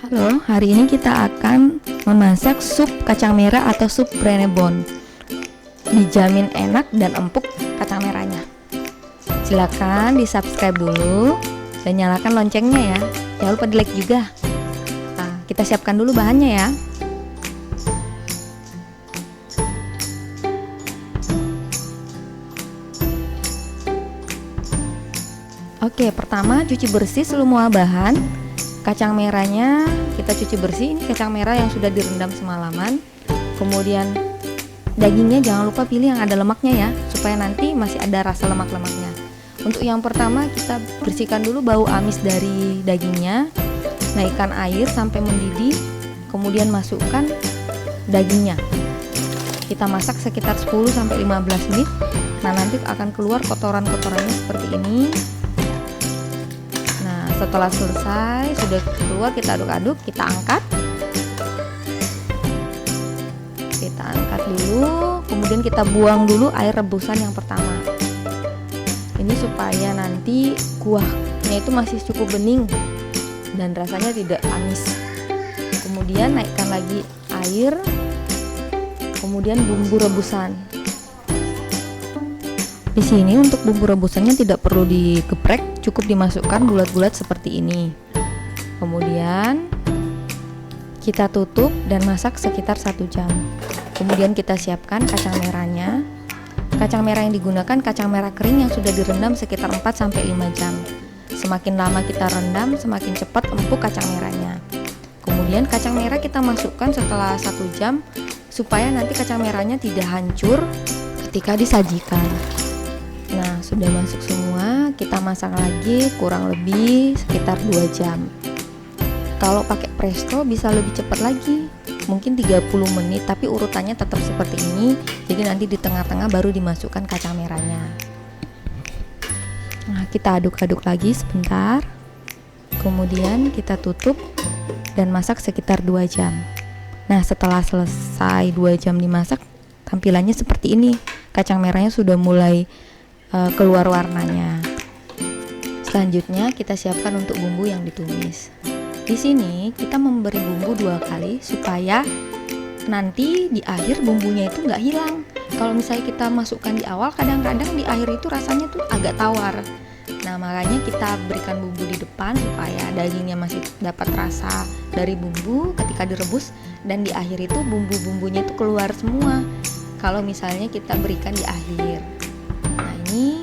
Halo, hari ini kita akan memasak sup kacang merah atau sup Brenebon. Dijamin enak dan empuk kacang merahnya. Silakan di subscribe dulu dan nyalakan loncengnya ya. Jangan lupa di like juga. Nah, kita siapkan dulu bahannya ya. Oke, pertama cuci bersih semua bahan. Kacang merahnya kita cuci bersih. Ini kacang merah yang sudah direndam semalaman. Kemudian dagingnya jangan lupa pilih yang ada lemaknya ya, supaya nanti masih ada rasa lemak-lemaknya. Untuk yang pertama kita bersihkan dulu bau amis dari dagingnya. Naikkan air sampai mendidih. Kemudian masukkan dagingnya. Kita masak sekitar 10-15 menit. Nah, nanti akan keluar kotoran-kotorannya seperti ini. Setelah selesai, sudah keluar, kita aduk-aduk, kita angkat dulu, kemudian kita buang dulu air rebusan yang pertama. Ini supaya nanti kuahnya itu masih cukup bening dan rasanya tidak amis. Kemudian naikkan lagi air, kemudian bumbu rebusan. Di sini untuk bumbu rebusannya tidak perlu digeprek, cukup dimasukkan bulat-bulat seperti ini. Kemudian kita tutup dan masak sekitar 1 jam. Kemudian kita siapkan kacang merahnya. Kacang merah yang digunakan kacang merah kering yang sudah direndam sekitar 4-5 jam. Semakin lama kita rendam, semakin cepat empuk kacang merahnya. Kemudian kacang merah kita masukkan setelah 1 jam supaya nanti kacang merahnya tidak hancur ketika disajikan. Nah, sudah masuk semua, kita masak lagi kurang lebih sekitar 2 jam. Kalau pakai presto bisa lebih cepat lagi, mungkin 30 menit, tapi urutannya tetap seperti ini. Jadi nanti di tengah-tengah baru dimasukkan kacang merahnya. Nah, kita aduk-aduk lagi sebentar. Kemudian kita tutup dan masak sekitar 2 jam. Nah, setelah selesai 2 jam dimasak, tampilannya seperti ini. Kacang merahnya sudah mulai keluar warnanya. Selanjutnya kita siapkan untuk bumbu yang ditumis. Di sini kita memberi bumbu 2 kali supaya nanti di akhir bumbunya itu nggak hilang. Kalau misalnya kita masukkan di awal, kadang-kadang di akhir itu rasanya tuh agak tawar. Nah, makanya kita berikan bumbu di depan supaya dagingnya masih dapat rasa dari bumbu ketika direbus, dan di akhir itu bumbu-bumbunya itu keluar semua. Kalau misalnya kita berikan di akhir. Nah, ini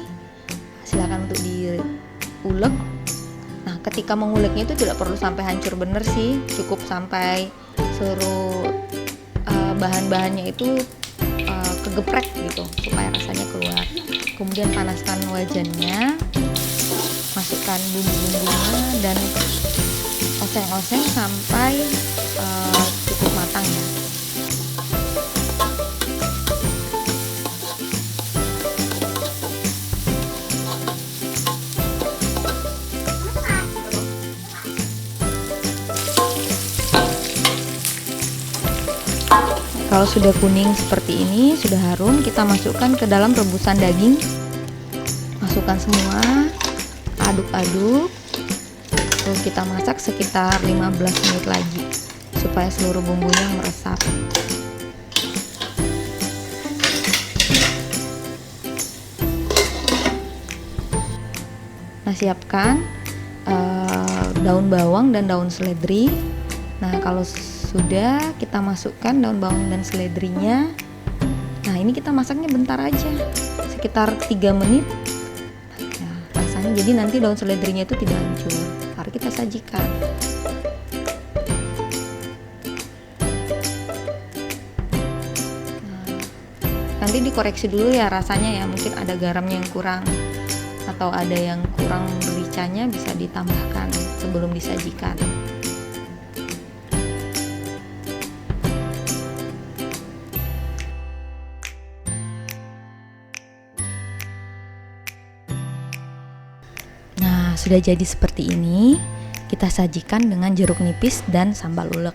silakan untuk diulek. Nah, ketika menguleknya itu tidak perlu sampai hancur bener sih, cukup sampai seluruh bahan-bahannya itu kegeprek gitu supaya rasanya keluar. Kemudian panaskan wajannya, masukkan bumbu-bumbunya dan oseng-oseng sampai cukup matang ya. Kalau sudah kuning seperti ini, sudah harum, kita masukkan ke dalam rebusan daging. Masukkan semua, aduk-aduk. Terus kita masak sekitar 15 menit lagi supaya seluruh bumbunya meresap. Nah, siapkan daun bawang dan daun seledri. Nah, kalau sudah, kita masukkan daun bawang dan seledrinya. Nah, ini kita masaknya bentar aja, sekitar 3 menit. Nah, rasanya jadi nanti daun seledrinya itu tidak hancur. Mari kita sajikan. Nah, nanti dikoreksi dulu ya rasanya ya, mungkin ada garamnya yang kurang atau ada yang kurang mericanya, bisa ditambahkan sebelum disajikan. Sudah jadi seperti ini, kita sajikan dengan jeruk nipis dan sambal ulek.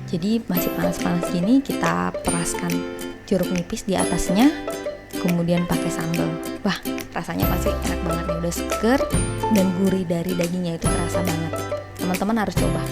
Jadi masih panas-panas gini, kita peraskan jeruk nipis di atasnya, kemudian pakai sambal. Wah, rasanya pasti enak banget nih, udah seger dan gurih dari dagingnya itu kerasa banget. Teman-teman harus coba.